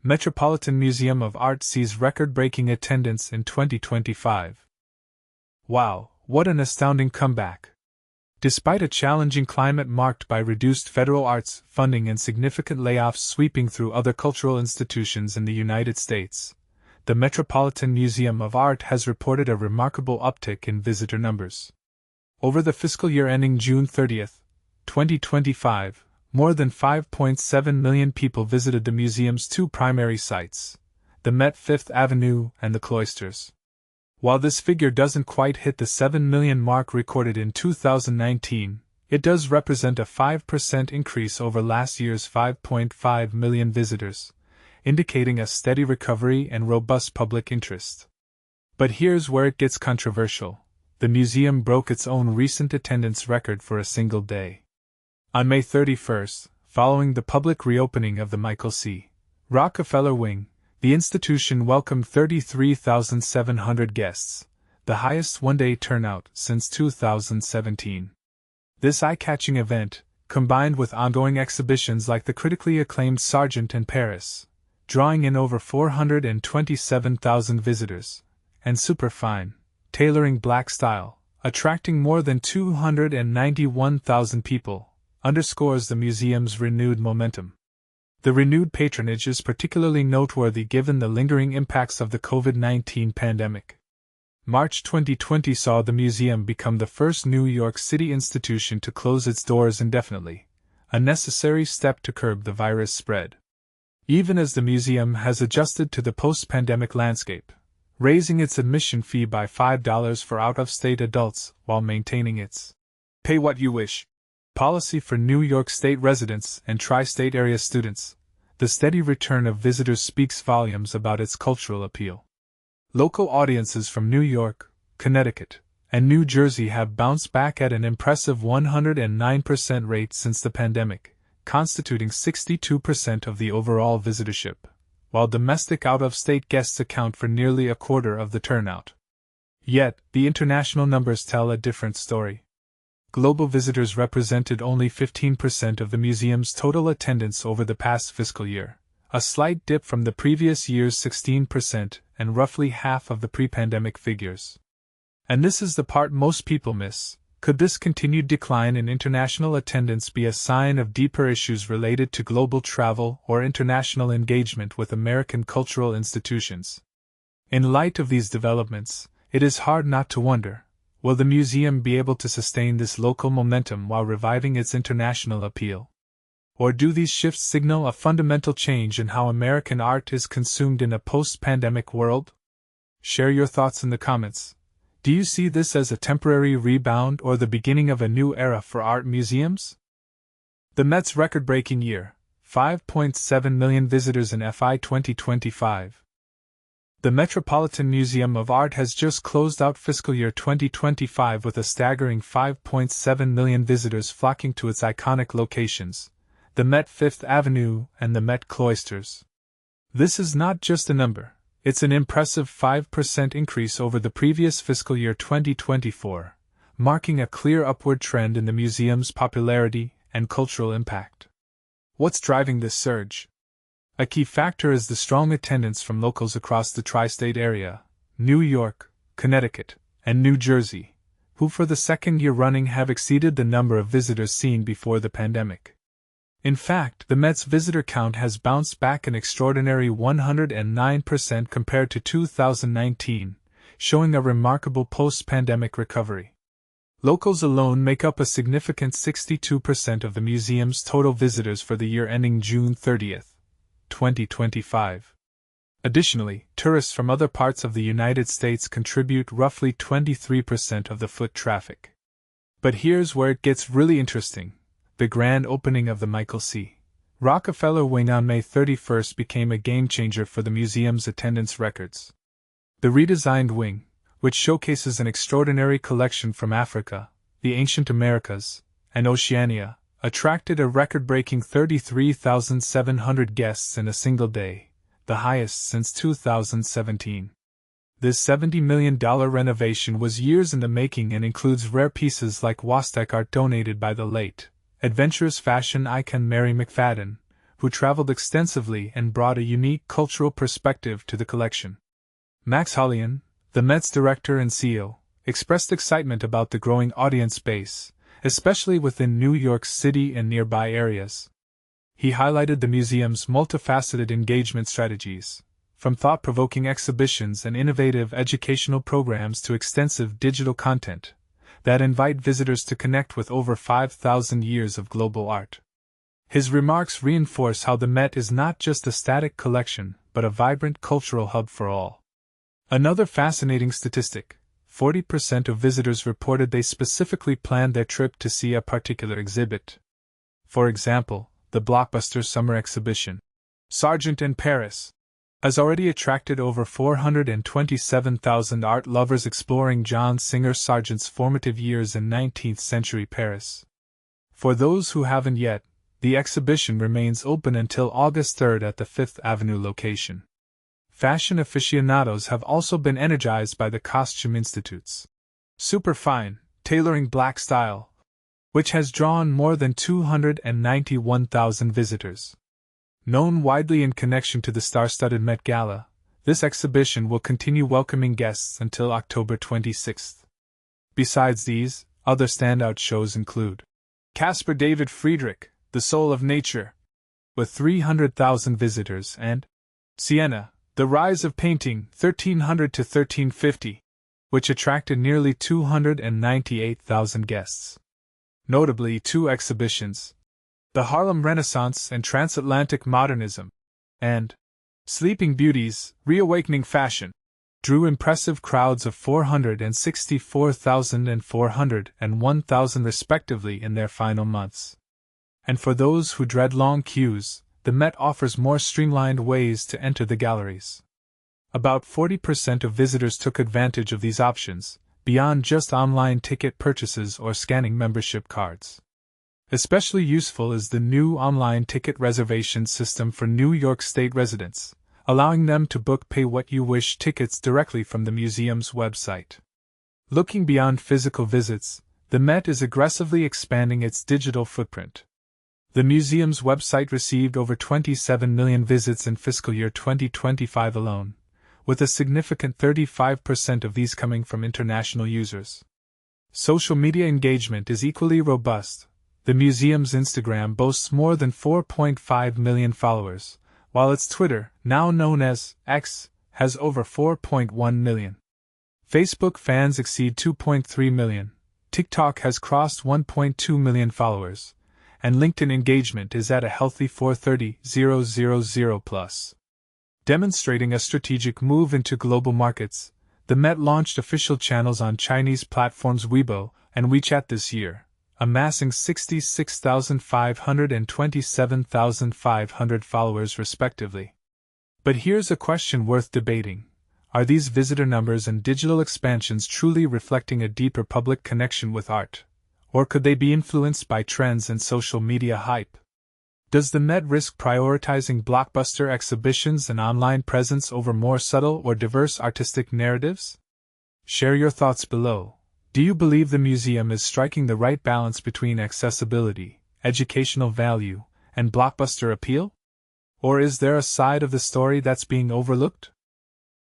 Metropolitan Museum of Art sees record-breaking attendance in 2025. Wow, what an astounding comeback! Despite a challenging climate marked by reduced federal arts funding and significant layoffs sweeping through other cultural institutions in the United States, the Metropolitan Museum of Art has reported a remarkable uptick in visitor numbers. Over the fiscal year ending June 30, 2025, more than 5.7 million people visited the museum's two primary sites, the Met Fifth Avenue and the Cloisters. While this figure doesn't quite hit the 7 million mark recorded in 2019, it does represent a 5% increase over last year's 5.5 million visitors, indicating a steady recovery and robust public interest. But here's where it gets controversial. The museum broke its own recent attendance record for a single day. On May 31st, following the public reopening of the Michael C. Rockefeller Wing, the institution welcomed 33,700 guests, the highest one-day turnout since 2017. This eye-catching event, combined with ongoing exhibitions like the critically acclaimed Sargent in Paris, drawing in over 427,000 visitors, and Superfine, Tailoring Black Style, attracting more than 291,000 people, underscores the museum's renewed momentum. The renewed patronage is particularly noteworthy given the lingering impacts of the COVID-19 pandemic. March 2020 saw the museum become the first New York City institution to close its doors indefinitely, a necessary step to curb the virus spread. Even as the museum has adjusted to the post-pandemic landscape, raising its admission fee by $5 for out-of-state adults while maintaining its pay what you wish policy for New York State residents and tri-state area students, the steady return of visitors speaks volumes about its cultural appeal. Local audiences from New York, Connecticut, and New Jersey have bounced back at an impressive 109% rate since the pandemic, constituting 62% of the overall visitorship, while domestic out-of-state guests account for nearly a quarter of the turnout. Yet, the international numbers tell a different story. Global visitors represented only 15% of the museum's total attendance over the past fiscal year, a slight dip from the previous year's 16% and roughly half of the pre-pandemic figures. And this is the part most people miss. Could this continued decline in international attendance be a sign of deeper issues related to global travel or international engagement with American cultural institutions? In light of these developments, it is hard not to wonder, will the museum be able to sustain this local momentum while reviving its international appeal? Or do these shifts signal a fundamental change in how American art is consumed in a post-pandemic world? Share your thoughts in the comments. Do you see this as a temporary rebound or the beginning of a new era for art museums? The Met's record-breaking year, 5.7 million visitors in FY 2025. The Metropolitan Museum of Art has just closed out fiscal year 2025 with a staggering 5.7 million visitors flocking to its iconic locations, the Met Fifth Avenue and the Met Cloisters. This is not just a number, it's an impressive 5% increase over the previous fiscal year 2024, marking a clear upward trend in the museum's popularity and cultural impact. What's driving this surge? A key factor is the strong attendance from locals across the tri-state area, New York, Connecticut, and New Jersey, who for the second year running have exceeded the number of visitors seen before the pandemic. In fact, the Met's visitor count has bounced back an extraordinary 109% compared to 2019, showing a remarkable post-pandemic recovery. Locals alone make up a significant 62% of the museum's total visitors for the year ending June 30, 2025. Additionally, tourists from other parts of the United States contribute roughly 23% of the foot traffic. But here's where it gets really interesting. The grand opening of the Michael C. Rockefeller Wing on May 31st became a game-changer for the museum's attendance records. The redesigned wing, which showcases an extraordinary collection from Africa, the ancient Americas, and Oceania, attracted a record-breaking 33,700 guests in a single day, the highest since 2017. This $70 million renovation was years in the making and includes rare pieces like Aztec art donated by the late, adventurous fashion icon Mary McFadden, who traveled extensively and brought a unique cultural perspective to the collection. Max Hollein, the Met's director and CEO, expressed excitement about the growing audience base, especially within New York City and nearby areas. He highlighted the museum's multifaceted engagement strategies, from thought-provoking exhibitions and innovative educational programs to extensive digital content that invite visitors to connect with over 5,000 years of global art. His remarks reinforce how the Met is not just a static collection, but a vibrant cultural hub for all. Another fascinating statistic: 40% of visitors reported they specifically planned their trip to see a particular exhibit. For example, the blockbuster summer exhibition, Sargent in Paris, has already attracted over 427,000 art lovers exploring John Singer Sargent's formative years in 19th-century Paris. For those who haven't yet, the exhibition remains open until August 3rd at the Fifth Avenue location. Fashion aficionados have also been energized by the Costume Institute's Superfine, Tailoring Black Style, which has drawn more than 291,000 visitors. Known widely in connection to the star-studded Met Gala, this exhibition will continue welcoming guests until October 26th. Besides these, other standout shows include Caspar David Friedrich, The Soul of Nature, with 300,000 visitors, and Siena, The Rise of Painting, 1300 to 1350, which attracted nearly 298,000 guests. Notably, two exhibitions, The Harlem Renaissance and Transatlantic Modernism, and Sleeping Beauties, Reawakening Fashion, drew impressive crowds of 464,000 and 401,000 respectively in their final months. And for those who dread long queues, the Met offers more streamlined ways to enter the galleries. About 40% of visitors took advantage of these options, beyond just online ticket purchases or scanning membership cards. Especially useful is the new online ticket reservation system for New York State residents, allowing them to book pay-what-you-wish tickets directly from the museum's website. Looking beyond physical visits, the Met is aggressively expanding its digital footprint. The museum's website received over 27 million visits in fiscal year 2025 alone, with a significant 35% of these coming from international users. Social media engagement is equally robust. The museum's Instagram boasts more than 4.5 million followers, while its Twitter, now known as X, has over 4.1 million. Facebook fans exceed 2.3 million, TikTok has crossed 1.2 million followers, and LinkedIn engagement is at a healthy 430,000 plus. Demonstrating a strategic move into global markets, the Met launched official channels on Chinese platforms Weibo and WeChat this year, amassing 66,500 and 27,500 followers respectively. But here's a question worth debating. Are these visitor numbers and digital expansions truly reflecting a deeper public connection with art? Or could they be influenced by trends and social media hype? Does the Met risk prioritizing blockbuster exhibitions and online presence over more subtle or diverse artistic narratives? Share your thoughts below. Do you believe the museum is striking the right balance between accessibility, educational value, and blockbuster appeal? Or is there a side of the story that's being overlooked?